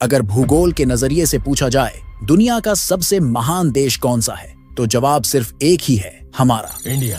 अगर भूगोल के नजरिए से पूछा जाए दुनिया का सबसे महान देश कौन सा है, तो जवाब सिर्फ एक ही है, हमारा इंडिया।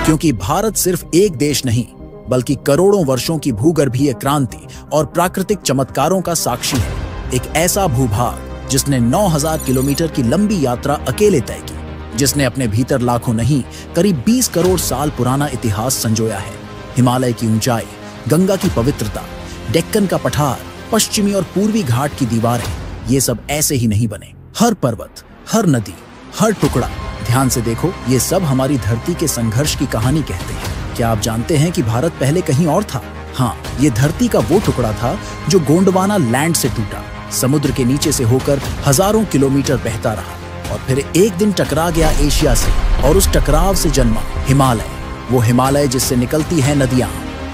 क्योंकि भारत सिर्फ एक देश नहीं बल्कि करोड़ों वर्षों की भूगर्भीय क्रांति और प्राकृतिक चमत्कारों का साक्षी है। एक ऐसा भूभाग जिसने 9000 किलोमीटर की लंबी यात्रा अकेले तय की, जिसने अपने भीतर लाखों नहीं करीब 20 करोड़ साल पुराना इतिहास संजोया है। हिमालय की ऊंचाई, गंगा की पवित्रता, डेक्कन का पठार, पश्चिमी और पूर्वी घाट की दीवारें, ये सब ऐसे ही नहीं बने। हर पर्वत, हर नदी, हर टुकड़ा, ध्यान से देखो, ये सब हमारी धरती के संघर्ष की कहानी कहते हैं। क्या आप जानते हैं कि भारत पहले कहीं और था? हाँ, ये धरती का वो टुकड़ा था जो गोंडवाना लैंड से टूटा, समुद्र के नीचे से होकर हजारों किलोमीटर बहता रहा और फिर एक दिन टकरा गया एशिया से, और उस टकराव से जन्मा हिमालय। वो हिमालय जिससे निकलती है नदियां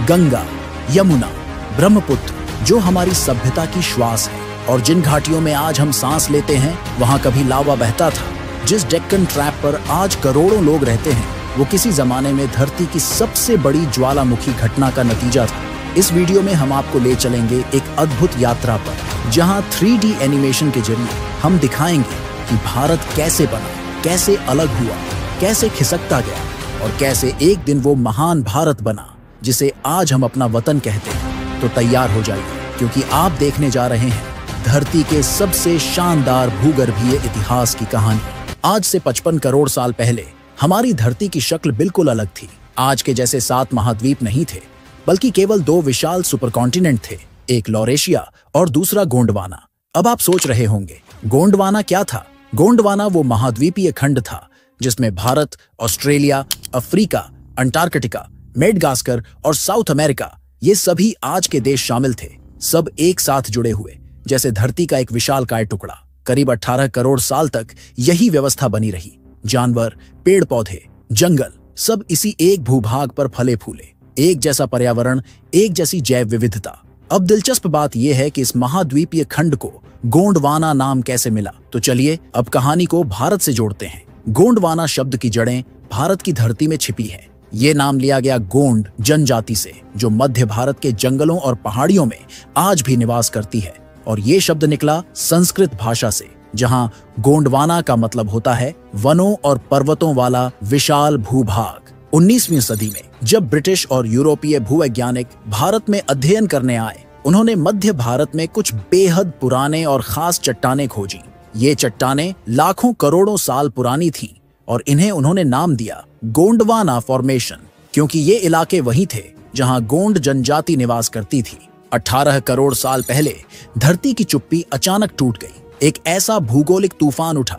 गंगा, यमुना, ब्रह्मपुत्र, जो हमारी सभ्यता की श्वास है। और जिन घाटियों में आज हम सांस लेते हैं, वहां कभी लावा बहता था। जिस डेक्कन ट्रैप पर आज करोड़ों लोग रहते हैं, वो किसी जमाने में धरती की सबसे बड़ी ज्वालामुखी घटना का नतीजा था। इस वीडियो में हम आपको ले चलेंगे एक अद्भुत यात्रा पर, जहां 3D एनिमेशन के जरिए हम दिखाएंगे कि भारत कैसे बना, कैसे अलग हुआ, कैसे खिसकता गया और कैसे एक दिन वो महान भारत बना जिसे आज हम अपना वतन कहते हैं। तो तैयार हो जाइए, क्योंकि आप देखने जा रहे हैं धरती के सबसे शानदार भूगर्भीय इतिहास की कहानी। आज से 55 करोड़ साल पहले हमारी धरती की शक्ल बिल्कुल अलग थी। आज के जैसे 7 महाद्वीप नहीं थे, बल्कि केवल 2 विशाल सुपरकॉन्टिनेंट थे, एक लॉरेशिया और दूसरा गोंडवाना। अब आप सोच रहे होंगे, गोंडवाना क्या था? गोंडवाना वो महाद्वीपीय खंड था जिसमें Bharat, Australia, Africa, Antarctica, Madagascar और साउथ अमेरिका, ये सभी आज के देश शामिल थे। सब एक साथ जुड़े हुए, जैसे धरती का एक विशालकाय टुकड़ा। करीब 18 करोड़ साल तक यही व्यवस्था बनी रही। जानवर, पेड़ पौधे, जंगल, सब इसी एक भूभाग पर फले फूले। एक जैसा पर्यावरण, एक जैसी जैव विविधता। अब दिलचस्प बात यह है कि इस महाद्वीपीय खंड को गोंडवाना नाम कैसे मिला। तो चलिए अब कहानी को भारत से जोड़ते हैं। गोंडवाना शब्द की जड़ें भारत की धरती में छिपी है। ये नाम लिया गया गोंड जनजाति से, जो मध्य भारत के जंगलों और पहाड़ियों में आज भी निवास करती है। और ये शब्द निकला संस्कृत भाषा से, जहां गोंडवाना का मतलब होता है वनों और पर्वतों वाला विशाल भूभाग। 19वीं सदी में जब ब्रिटिश और यूरोपीय भूवैज्ञानिक भारत में अध्ययन करने आए, उन्होंने मध्य भारत में कुछ बेहद पुराने और खास चट्टानें खोजी। ये चट्टानें लाखों करोड़ों साल पुरानी थीं और इन्हें उन्होंने नाम दिया गोंडवाना फॉर्मेशन, क्योंकि ये इलाके वही थे जहां गोंड जनजाति निवास करती थी। 18 करोड़ साल पहले धरती की चुप्पी अचानक टूट गई। एक ऐसा भूगोलिक तूफान उठा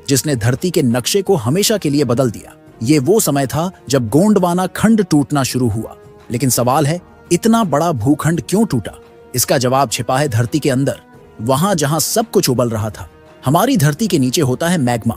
जिसने धरती के नक्शे को हमेशा के लिए बदल दिया। ये वो समय था जब गोंडवाना खंड टूटना शुरू हुआ। लेकिन सवाल है, इतना बड़ा भूखंड क्यों टूटा? इसका जवाब छिपा है धरती के अंदर, वहां जहां सब कुछ उबल रहा था। हमारी धरती के नीचे होता है मैग्मा,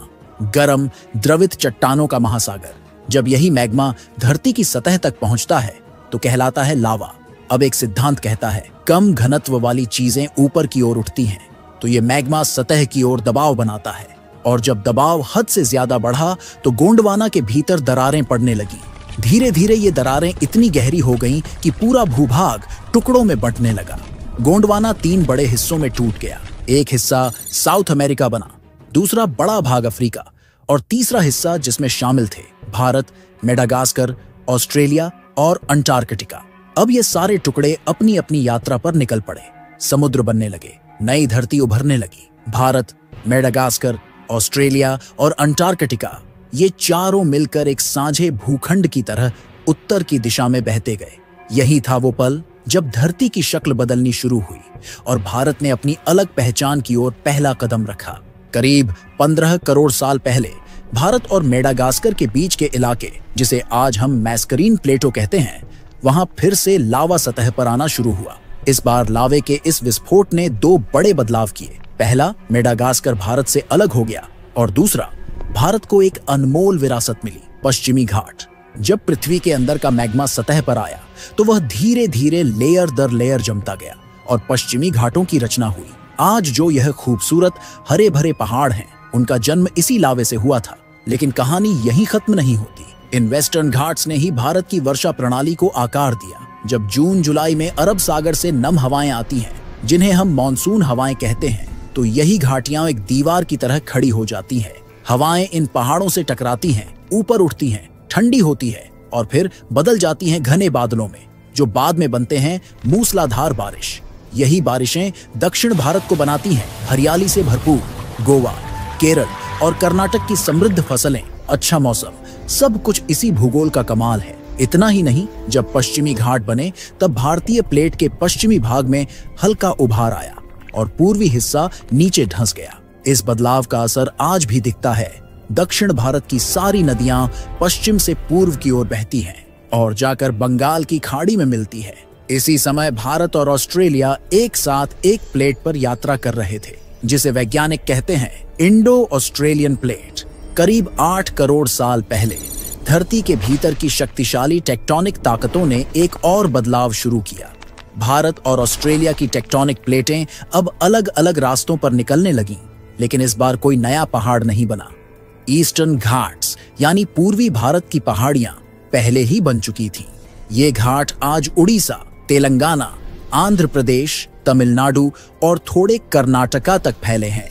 गर्म द्रवित चट्टानों का महासागर। जब यही मैग्मा धरती की सतह तक पहुंचता है तो कहलाता है लावा। अब एक सिद्धांत कहता है, कम घनत्व वाली चीजें ऊपर की ओर उठती हैं, तो ये मैग्मा सतह की ओर दबाव बनाता है, और जब दबाव हद से ज्यादा बढ़ा तो गोंडवाना के भीतर दरारें पड़ने लगी। धीरे धीरे ये दरारें इतनी गहरी हो गईं कि पूरा भूभाग टुकड़ों में बंटने लगा। गोंडवाना 3 बड़े हिस्सों में टूट गया। एक हिस्सा साउथ अमेरिका बना, दूसरा बड़ा भाग अफ्रीका और तीसरा हिस्सा जिसमें शामिल थे भारत, मेडागास्कर, ऑस्ट्रेलिया और अंटार्कटिका। अब ये सारे टुकड़े अपनी अपनी यात्रा पर निकल पड़े। समुद्र बनने लगे, नई धरती उभरने लगी। भारत, मेडागास्कर, ऑस्ट्रेलिया और अंटार्कटिका, ये चारों मिलकर एक साझे भूखंड की तरह उत्तर की दिशा में बहते गए। यही था वो पल जब धरती की शक्ल बदलनी शुरू हुई और भारत ने अपनी अलग पहचान की ओर पहला कदम रखा। करीब 15 करोड़ साल पहले भारत और मेडागास्कर के बीच के इलाके, जिसे आज हम मैस्करीन प्लेटो कहते हैं, वहां फिर से लावा सतह पर आना शुरू हुआ। इस बार लावे के इस विस्फोट ने 2 बड़े बदलाव किए। पहला, मेडागास्कर भारत से अलग हो गया और दूसरा, भारत को एक अनमोल विरासत मिली, पश्चिमी घाट। जब पृथ्वी के अंदर का मैग्मा सतह पर आया तो वह धीरे धीरे लेयर दर लेयर जमता गया और पश्चिमी घाटों की रचना हुई। आज जो यह खूबसूरत हरे भरे पहाड़ हैं, उनका जन्म इसी लावे से हुआ था। लेकिन कहानी यहीं खत्म नहीं होती। इन वेस्टर्न घाट्स ने ही भारत की वर्षा प्रणाली को आकार दिया। जब जून जुलाई में अरब सागर से नम हवाएं आती हैं, जिन्हें हम मानसून हवाएं कहते हैं, तो यही घाटियां एक दीवार की तरह खड़ी हो जाती हैं। हवाएं इन पहाड़ों से टकराती हैं, ऊपर उठती हैं, ठंडी होती है और फिर बदल जाती हैं घने बादलों में, जो बाद में बनते हैं मूसलाधार बारिश। यही बारिशें दक्षिण भारत को बनाती हैं हरियाली से भरपूर। गोवा, केरल और कर्नाटक की समृद्ध फसलें, अच्छा मौसम, सब कुछ इसी भूगोल का कमाल है। इतना ही नहीं, जब पश्चिमी घाट बने तब भारतीय प्लेट के पश्चिमी भाग में हल्का उभार आया और पूर्वी हिस्सा नीचे धंस गया। इस बदलाव का असर आज भी दिखता है। दक्षिण भारत की सारी नदियां पश्चिम से पूर्व की ओर बहती हैं और जाकर बंगाल की खाड़ी में मिलती है। इसी समय भारत और ऑस्ट्रेलिया एक साथ एक प्लेट पर यात्रा कर रहे थे, जिसे वैज्ञानिक कहते हैं इंडो ऑस्ट्रेलियन प्लेट। करीब 8 करोड़ साल पहले धरती के भीतर की शक्तिशाली टेक्टोनिक ताकतों ने एक और बदलाव शुरू किया। भारत और ऑस्ट्रेलिया की टेक्टोनिक प्लेटें अब अलग अलग रास्तों पर निकलने लगीं, लेकिन इस बार कोई नया पहाड़ नहीं बना। ईस्टर्न घाट्स यानी पूर्वी भारत की पहाड़ियां पहले ही बन चुकी थीं। ये घाट आज उड़ीसा, तेलंगाना, आंध्र प्रदेश, तमिलनाडु और थोड़े कर्नाटका तक फैले हैं।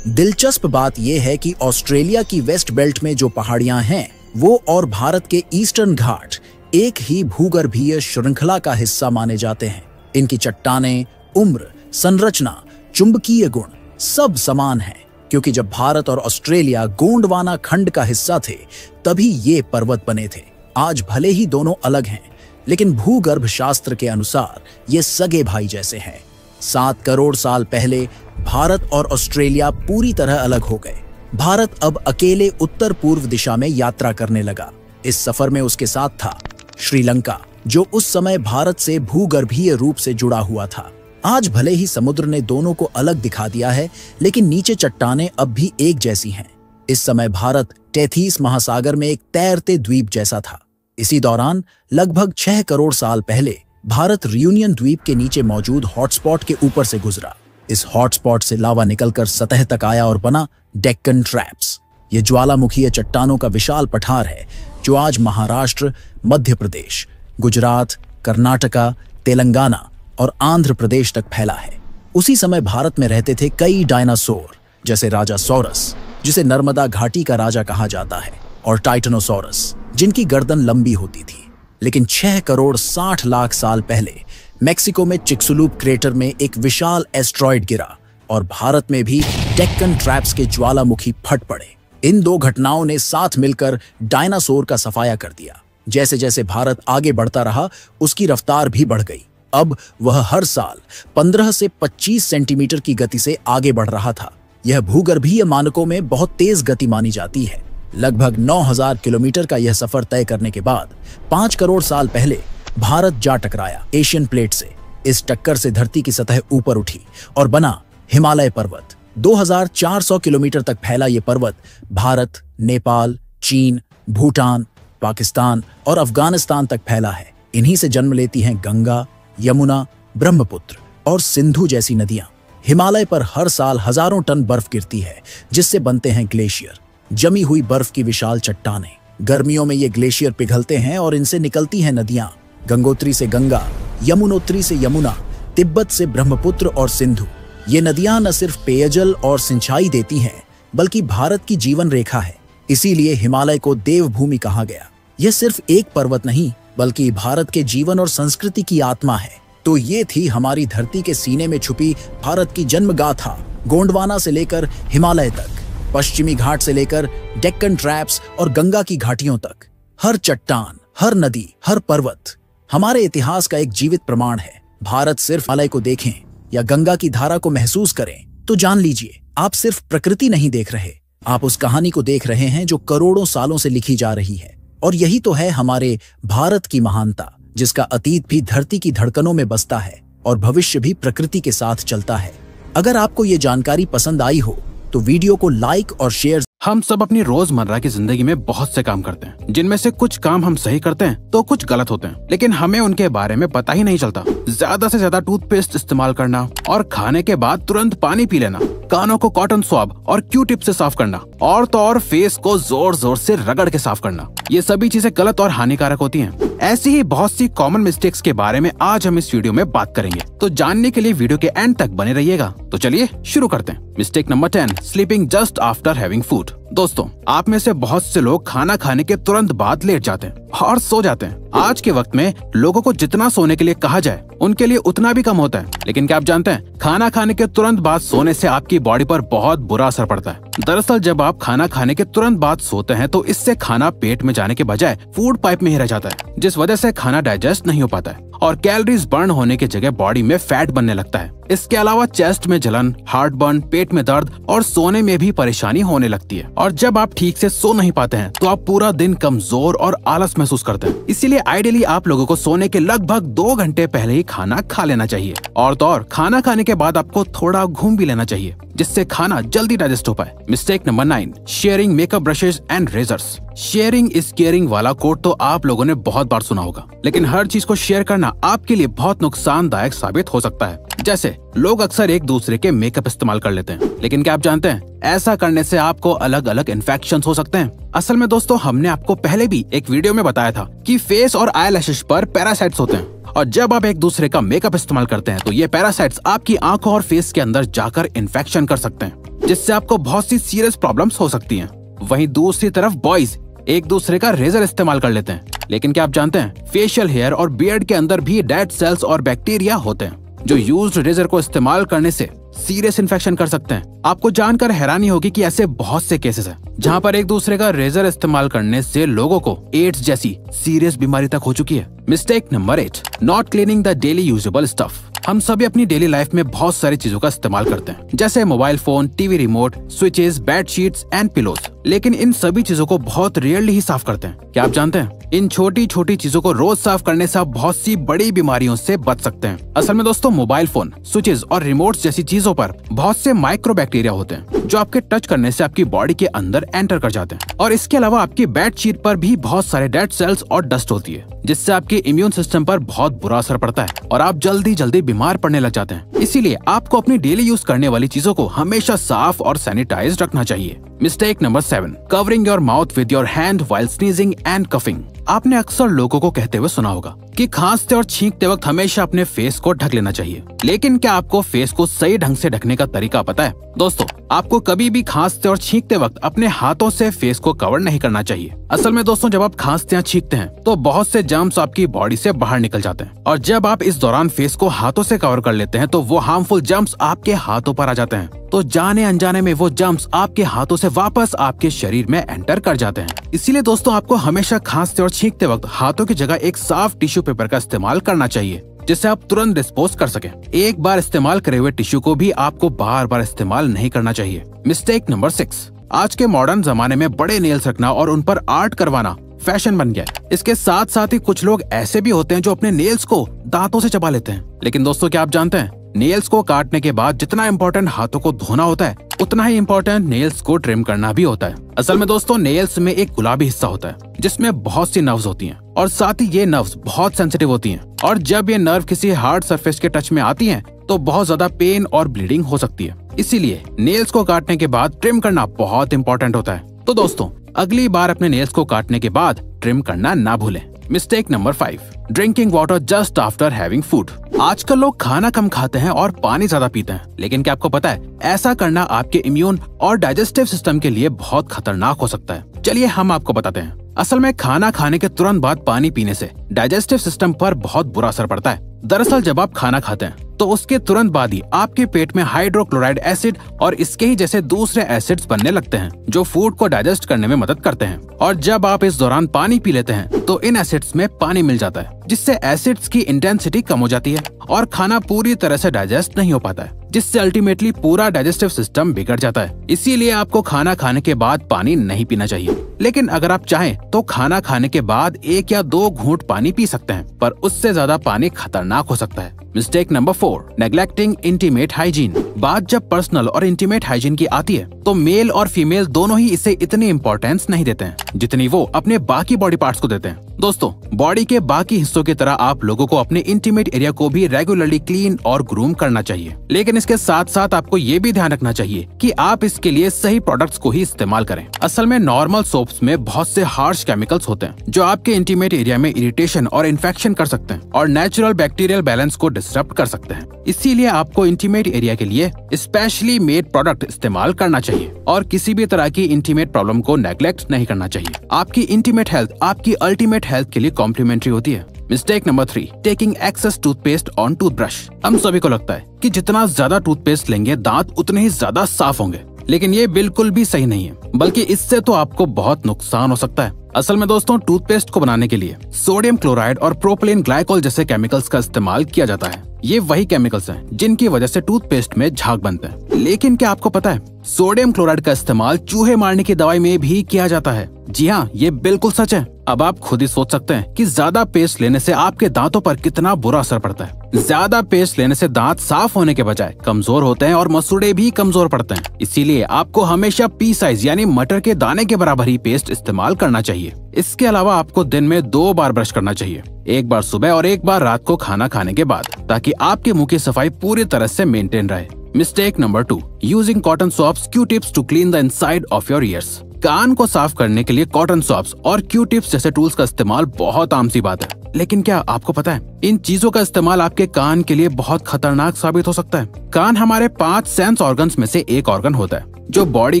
दिलचस्प बात यह है कि ऑस्ट्रेलिया की वेस्ट बेल्ट में जो पहाड़ियां हैं, वो और भारत के ईस्टर्न घाट एक ही भूगर्भीय श्रृंखला का हिस्सा माने जाते हैं। इनकी चट्टानें, उम्र, संरचना, चुंबकीय गुण सब समान हैं, क्योंकि जब भारत और ऑस्ट्रेलिया गोंडवाना खंड का हिस्सा थे, तभी ये पर्वत बने थे। आज भले ही दोनों अलग हैं, लेकिन भूगर्भ शास्त्र के अनुसार ये सगे भाई जैसे हैं। 7 करोड़ साल पहले भारत और ऑस्ट्रेलिया पूरी तरह अलग हो गए। भारत अब अकेले उत्तर पूर्व दिशा में यात्रा करने लगा। इस सफर में उसके साथ था श्रीलंका, जो उस समय भारत से भूगर्भीय रूप से जुड़ा हुआ था। आज भले ही समुद्र ने दोनों को अलग दिखा दिया है, लेकिन नीचे चट्टानें अब भी एक जैसी हैं। इस समय भारत टेथीस महासागर में एक तैरते द्वीप जैसा था। इसी दौरान लगभग 6 करोड़ साल पहले भारत रियूनियन द्वीप के नीचे मौजूद हॉटस्पॉट के ऊपर से गुजरा। इस हॉटस्पॉट से लावा निकलकर सतह तक आया और बना डेक्कन ट्रैप्स। ये ज्वालामुखीय चट्टानों का विशाल पठार है, जो आज महाराष्ट्र, मध्य प्रदेश, गुजरात, कर्नाटका, तेलंगाना और आंध्र प्रदेश तक फैला है। उसी समय भारत में रहते थे कई डायनासोर, जैसे राजा सौरस, जिसे नर्मदा घाटी का राजा कहा जाता है, और टाइटनोसॉरस, जिनकी गर्दन लंबी होती थी। लेकिन 6 करोड़ 60 लाख साल पहले मेक्सिको में चिक्सुलूप क्रेटर में एक विशाल एस्ट्रॉयड गिरा और भारत में भी डेक्कन ट्रैप्स के ज्वालामुखी फट पड़े। इन दो घटनाओं ने साथ मिलकर डायनासोर का सफाया कर दिया। जैसे जैसे भारत आगे बढ़ता रहा, उसकी रफ्तार भी बढ़ गई। अब वह हर साल 15 से 25 सेंटीमीटर की गति से आगे बढ़ रहा था। यह भूगर्भीय मानकों में बहुत तेज गति मानी जाती है। लगभग 9000 किलोमीटर का यह सफर तय करने के बाद 5 करोड़ साल पहले भारत जा टकराया एशियन प्लेट से। इस टक्कर से धरती की सतह ऊपर उठी और बना हिमालय पर्वत। 2400 किलोमीटर तक फैला ये पर्वत भारत, नेपाल, चीन, भूटान, पाकिस्तान और अफगानिस्तान तक फैला है। इन्हीं से जन्म लेती हैं गंगा, यमुना, ब्रह्मपुत्र और सिंधु जैसी नदियां। हिमालय पर हर साल हजारों टन बर्फ गिरती है, जिससे बनते हैं ग्लेशियर, जमी हुई बर्फ की विशाल चट्टानें। गर्मियों में ये ग्लेशियर पिघलते हैं और इनसे निकलती हैं नदियां। गंगोत्री से गंगा, यमुनोत्री से यमुना, तिब्बत से ब्रह्मपुत्र और सिंधु। ये नदियां न सिर्फ पेयजल और सिंचाई देती हैं, बल्कि भारत की जीवन रेखा है। इसीलिए हिमालय को देवभूमि कहा गया। यह सिर्फ एक पर्वत नहीं, बल्कि भारत के जीवन और संस्कृति की आत्मा है। तो ये थी हमारी धरती के सीने में छुपी भारत की जन्म गाथा। गोंडवाना से लेकर हिमालय तक, पश्चिमी घाट से लेकर डेक्कन ट्रैप्स और गंगा की घाटियों तक, हर चट्टान, हर नदी, हर पर्वत हमारे इतिहास का एक जीवित प्रमाण है। भारत सिर्फ हिमालय को देखें या गंगा की धारा को महसूस करें तो जान लीजिए, आप सिर्फ प्रकृति नहीं देख रहे, आप उस कहानी को देख रहे हैं जो करोड़ों सालों से लिखी जा रही है। और यही तो है हमारे भारत की महानता, जिसका अतीत भी धरती की धड़कनों में बसता है और भविष्य भी प्रकृति के साथ चलता है। अगर आपको ये जानकारी पसंद आई हो तो वीडियो को लाइक और शेयर। हम सब अपनी रोजमर्रा की जिंदगी में बहुत से काम करते हैं, जिनमें से कुछ काम हम सही करते हैं तो कुछ गलत होते हैं, लेकिन हमें उनके बारे में पता ही नहीं चलता। ज्यादा से ज्यादा टूथपेस्ट इस्तेमाल करना और खाने के बाद तुरंत पानी पी लेना, कानों को कॉटन स्वैब और क्यू टिप से साफ करना, और तो और फेस को जोर जोर से रगड़ के साफ करना, ये सभी चीजें गलत और हानिकारक होती हैं। ऐसी ही बहुत सी कॉमन मिस्टेक्स के बारे में आज हम इस वीडियो में बात करेंगे, तो जानने के लिए वीडियो के एंड तक बने रहिएगा। तो चलिए शुरू करते हैं। Mistake number 10, sleeping just after having food. दोस्तों, आप में से बहुत से लोग खाना खाने के तुरंत बाद लेट जाते हैं और सो जाते हैं। आज के वक्त में लोगों को जितना सोने के लिए कहा जाए उनके लिए उतना भी कम होता है। लेकिन क्या आप जानते हैं, खाना खाने के तुरंत बाद सोने से आपकी बॉडी पर बहुत बुरा असर पड़ता है। दरअसल जब आप खाना खाने के तुरंत बाद सोते हैं तो इससे खाना पेट में जाने के बजाय फूड पाइप में ही रह जाता है, जिस वजह से खाना डाइजेस्ट नहीं हो पाता है और कैलोरीज बर्न होने की जगह बॉडी में फैट बनने लगता है। इसके अलावा चेस्ट में जलन, हार्ट बर्न, पेट में दर्द और सोने में भी परेशानी होने लगती है। और जब आप ठीक से सो नहीं पाते हैं तो आप पूरा दिन कमजोर और आलस महसूस करते हैं। इसीलिए आइडियली आप लोगों को सोने के लगभग 2 घंटे पहले ही खाना खा लेना चाहिए। और तो और खाना खाने के बाद आपको थोड़ा घूम भी लेना चाहिए, जिससे खाना जल्दी डाइजेस्ट हो पाए। Mistake number 9, sharing makeup brushes and razors. Sharing is caring वाला कोट तो आप लोगों ने बहुत बार सुना होगा, लेकिन हर चीज को शेयर करना आपके लिए बहुत नुकसानदायक साबित हो सकता है। जैसे लोग अक्सर एक दूसरे के मेकअप इस्तेमाल कर लेते हैं, लेकिन क्या आप जानते हैं ऐसा करने से आपको अलग अलग इन्फेक्शंस हो सकते हैं। असल में दोस्तों, हमने आपको पहले भी एक वीडियो में बताया था कि फेस और आईलैशेस पर पैरासाइट्स होते हैं, और जब आप एक दूसरे का मेकअप इस्तेमाल करते हैं तो ये पैरासाइट्स आपकी आंखों और फेस के अंदर जाकर इन्फेक्शन कर सकते हैं, जिससे आपको बहुत सी सीरियस प्रॉब्लम्स हो सकती हैं। वहीं दूसरी तरफ बॉयज एक दूसरे का रेजर इस्तेमाल कर लेते हैं, लेकिन क्या आप जानते हैं फेशियल हेयर और बियर्ड के अंदर भी डेड सेल्स और बैक्टीरिया होते हैं, जो यूज्ड रेजर को इस्तेमाल करने से सीरियस इन्फेक्शन कर सकते हैं। आपको जानकर हैरानी होगी कि ऐसे बहुत से केसेस हैं जहां पर एक दूसरे का रेजर इस्तेमाल करने से लोगों को एड्स जैसी सीरियस बीमारी तक हो चुकी है। Mistake number 8, not cleaning the daily usable stuff. हम सभी अपनी डेली लाइफ में बहुत सारी चीजों का इस्तेमाल करते हैं, जैसे mobile phone, TV remote, switches, bed sheets and pillows, लेकिन इन सभी चीजों को बहुत रेयरली ही साफ करते हैं। क्या आप जानते हैं इन छोटी छोटी चीजों को रोज साफ करने से आप बहुत सी बड़ी बीमारियों से बच सकते हैं। असल में दोस्तों, मोबाइल फोन, स्विचेस और रिमोट्स जैसी चीजों पर बहुत से माइक्रो बैक्टीरिया होते हैं, जो आपके टच करने से आपकी बॉडी के अंदर एंटर कर जाते हैं। और इसके अलावा आपकी बेड शीट पर भी बहुत सारे डेड सेल्स और डस्ट होती है, जिससे आपके इम्यून सिस्टम पर बहुत बुरा असर पड़ता है और आप जल्दी जल्दी बीमार पड़ने लग जाते हैं। इसीलिए आपको अपनी डेली यूज करने वाली चीजों को हमेशा साफ और सैनिटाइज रखना चाहिए। Mistake number 7, covering your mouth with your hand while sneezing and coughing. आपने अक्सर लोगों को कहते हुए सुना होगा कि खांसते और छींकते वक्त हमेशा अपने फेस को ढक लेना चाहिए, लेकिन क्या आपको फेस को सही ढंग से ढकने का तरीका पता है? दोस्तों, आपको कभी भी खांसते और छींकते वक्त अपने हाथों से फेस को कवर नहीं करना चाहिए। असल में दोस्तों, जब आप खांसते या छींकते हैं तो बहुत से जर्म्स आपकी बॉडी से बाहर निकल जाते हैं, और जब आप इस दौरान फेस को हाथों से कवर कर लेते हैं तो वो हार्मफुल जर्म्स आपके हाथों पर आ जाते हैं। तो जाने अनजाने में वो जर्म्स आपके हाथों से वापस आपके शरीर में एंटर कर जाते हैं। इसीलिए दोस्तों, आपको हमेशा खांसते और छींकते वक्त हाथों की जगह एक साफ टिश्यू पेपर का इस्तेमाल करना चाहिए, जिससे आप तुरंत डिस्पोज कर सकें। एक बार इस्तेमाल करे हुए टिश्यू को भी आपको बार बार इस्तेमाल नहीं करना चाहिए। मिस्टेक नंबर 6, आज के मॉडर्न जमाने में बड़े नेल्स रखना और उन पर आर्ट करवाना फैशन बन गया है। इसके साथ साथ ही कुछ लोग ऐसे भी होते हैं जो अपने नेल्स को दांतों से चबा लेते हैं। लेकिन दोस्तों, क्या आप जानते हैं नेल्स को काटने के बाद जितना इम्पोर्टेंट हाथों को धोना होता है, उतना ही इम्पोर्टेंट नेल्स को ट्रिम करना भी होता है। असल में दोस्तों, नेल्स में एक गुलाबी हिस्सा होता है जिसमें बहुत सी नर्व्स होती हैं, और साथ ही ये नर्व्स बहुत सेंसिटिव होती हैं, और जब ये नर्व किसी हार्ड सरफेस के टच में आती हैं तो बहुत ज्यादा पेन और ब्लीडिंग हो सकती है। इसीलिए नेल्स को काटने के बाद ट्रिम करना बहुत इम्पोर्टेंट होता है। तो दोस्तों, अगली बार अपने नेल्स को काटने के बाद ट्रिम करना ना भूलें। Mistake number 5, drinking water just after having food. आजकल लोग खाना कम खाते हैं और पानी ज्यादा पीते हैं, लेकिन क्या आपको पता है ऐसा करना आपके इम्यून और डाइजेस्टिव सिस्टम के लिए बहुत खतरनाक हो सकता है। चलिए हम आपको बताते हैं। असल में खाना खाने के तुरंत बाद पानी पीने से डाइजेस्टिव सिस्टम पर बहुत बुरा असर पड़ता है। दरअसल जब आप खाना खाते हैं तो उसके तुरंत बाद ही आपके पेट में हाइड्रोक्लोराइड एसिड और इसके ही जैसे दूसरे एसिड्स बनने लगते हैं, जो फूड को डाइजेस्ट करने में मदद करते हैं। और जब आप इस दौरान पानी पी लेते हैं तो इन एसिड्स में पानी मिल जाता है, जिससे एसिड्स की इंटेंसिटी कम हो जाती है और खाना पूरी तरह से डाइजेस्ट नहीं हो पाता है, जिससे अल्टीमेटली पूरा डाइजेस्टिव सिस्टम बिगड़ जाता है। इसीलिए आपको खाना खाने के बाद पानी नहीं पीना चाहिए। लेकिन अगर आप चाहें तो खाना खाने के बाद 1 या 2 घूंट पानी पी सकते हैं, पर उससे ज्यादा पानी खतरनाक हो सकता है। Mistake number 4, neglecting intimate hygiene. बात जब पर्सनल और इंटीमेट हाइजीन की आती है तो मेल और फीमेल दोनों ही इसे इतनी इम्पोर्टेंस नहीं देते हैं जितनी वो अपने बाकी बॉडी पार्ट्स को देते हैं। दोस्तों, बॉडी के बाकी हिस्सों की तरह आप लोगों को अपने इंटीमेट एरिया को भी रेगुलरली क्लीन और ग्रूम करना चाहिए, लेकिन इसके साथ साथ आपको ये भी ध्यान रखना चाहिए कि आप इसके लिए सही प्रोडक्ट्स को ही इस्तेमाल करें। असल में नॉर्मल सोप्स में बहुत से हार्श केमिकल्स होते हैं जो आपके इंटीमेट एरिया में इरिटेशन और इन्फेक्शन कर सकते हैं और नेचुरल बैक्टीरियल बैलेंस को डिस्टर्ब कर सकते हैं। इसीलिए आपको इंटीमेट एरिया के लिए स्पेशली मेड प्रोडक्ट इस्तेमाल करना चाहिए और किसी भी तरह की इंटीमेट प्रॉब्लम को नेग्लेक्ट नहीं करना चाहिए। आपकी इंटीमेट हेल्थ आपकी अल्टीमेट हेल्थ के लिए कॉम्प्लीमेंट्री होती है। Mistake number 3, taking excess toothpaste on toothbrush. हम सभी को लगता है कि जितना ज्यादा टूथपेस्ट लेंगे दांत उतने ही ज्यादा साफ होंगे, लेकिन ये बिल्कुल भी सही नहीं है, बल्कि इससे तो आपको बहुत नुकसान हो सकता है। असल में दोस्तों, टूथपेस्ट को बनाने के लिए सोडियम क्लोराइड और प्रोपिलीन ग्लाइकोल जैसे केमिकल्स का इस्तेमाल किया जाता है। ये वही केमिकल्स हैं जिनकी वजह से टूथपेस्ट में झाग बनते हैं। लेकिन क्या आपको पता है, सोडियम क्लोराइड का इस्तेमाल चूहे मारने की दवाई में भी किया जाता है। जी हाँ, ये बिल्कुल सच है। अब आप खुद ही सोच सकते हैं कि ज्यादा पेस्ट लेने से आपके दांतों पर कितना बुरा असर पड़ता है। ज्यादा पेस्ट लेने से दांत साफ होने के बजाय कमजोर होते हैं और मसूड़े भी कमजोर पड़ते हैं। इसीलिए आपको हमेशा पी साइज यानी मटर के दाने के बराबर ही पेस्ट इस्तेमाल करना चाहिए। इसके अलावा आपको दिन में 2 बार ब्रश करना चाहिए, एक बार सुबह और एक बार रात को खाना खाने के बाद, ताकि आपके मुंह की सफाई पूरी तरह से मेंटेन रहे। Mistake number 2, using cotton swabs Q tips to clean the inside of your ears. कान को साफ करने के लिए कॉटन स्वॉप्स और क्यू टिप्स जैसे टूल्स का इस्तेमाल बहुत आम सी बात है, लेकिन क्या आपको पता है इन चीजों का इस्तेमाल आपके कान के लिए बहुत खतरनाक साबित हो सकता है। कान हमारे 5 सेंस ऑर्गन्स में से एक ऑर्गन होता है जो बॉडी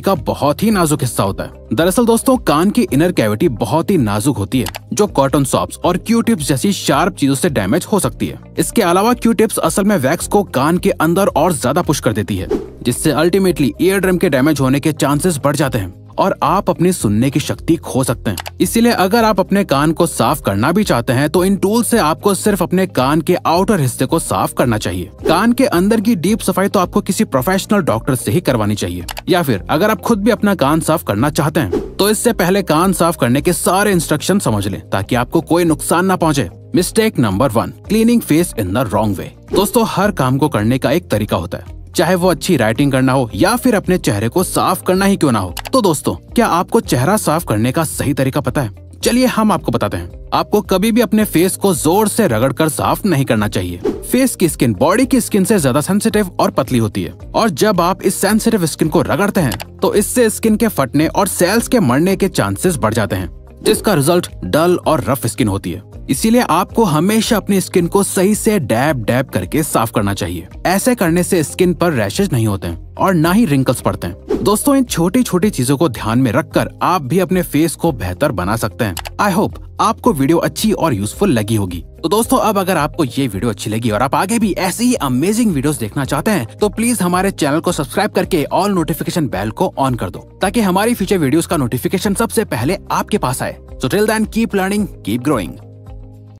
का बहुत ही नाजुक हिस्सा होता है। दरअसल दोस्तों, कान की इनर कैविटी बहुत ही नाजुक होती है जो कॉटन स्वॉप्स और क्यू टिप्स जैसी शार्प चीजों से डैमेज हो सकती है। इसके अलावा क्यू टिप्स असल में वैक्स को कान के अंदर और ज्यादा पुश कर देती है, जिससे अल्टीमेटली ईयर ड्रम के डैमेज होने के चांसेस बढ़ जाते हैं और आप अपनी सुनने की शक्ति खो सकते हैं। इसीलिए अगर आप अपने कान को साफ करना भी चाहते हैं तो इन टूल से आपको सिर्फ अपने कान के आउटर हिस्से को साफ करना चाहिए। कान के अंदर की डीप सफाई तो आपको किसी प्रोफेशनल डॉक्टर से ही करवानी चाहिए, या फिर अगर आप खुद भी अपना कान साफ करना चाहते हैं तो इससे पहले कान साफ करने के सारे इंस्ट्रक्शन समझ लें ताकि आपको कोई नुकसान न पहुंचे। Mistake number 1, cleaning face in the wrong way. दोस्तों, हर काम को करने का एक तरीका होता है, चाहे वो अच्छी राइटिंग करना हो या फिर अपने चेहरे को साफ करना ही क्यों ना हो। तो दोस्तों, क्या आपको चेहरा साफ करने का सही तरीका पता है? चलिए हम आपको बताते हैं। आपको कभी भी अपने फेस को जोर से रगड़कर साफ नहीं करना चाहिए। फेस की स्किन बॉडी की स्किन से ज्यादा सेंसिटिव और पतली होती है, और जब आप इस सेंसिटिव स्किन को रगड़ते हैं तो इससे स्किन के फटने और सेल्स के मरने के चांसेस बढ़ जाते हैं, जिसका रिजल्ट डल और रफ स्किन होती है। इसीलिए आपको हमेशा अपनी स्किन को सही से डैब डैब करके साफ करना चाहिए। ऐसे करने से स्किन पर रैशेज नहीं होते हैं और ना ही रिंकल्स पड़ते हैं। दोस्तों, इन छोटी छोटी चीजों को ध्यान में रखकर आप भी अपने फेस को बेहतर बना सकते हैं। आई होप आपको वीडियो अच्छी और यूजफुल लगी होगी। तो दोस्तों, अब अगर आपको ये वीडियो अच्छी लगी और आप आगे भी ऐसी ही अमेजिंग वीडियोस देखना चाहते हैं तो प्लीज हमारे चैनल को सब्सक्राइब करके ऑल नोटिफिकेशन बेल को ऑन कर दो, ताकि हमारी फ्यूचर वीडियोस का नोटिफिकेशन सबसे पहले आपके पास आए। So till then, keep learning, keep growing.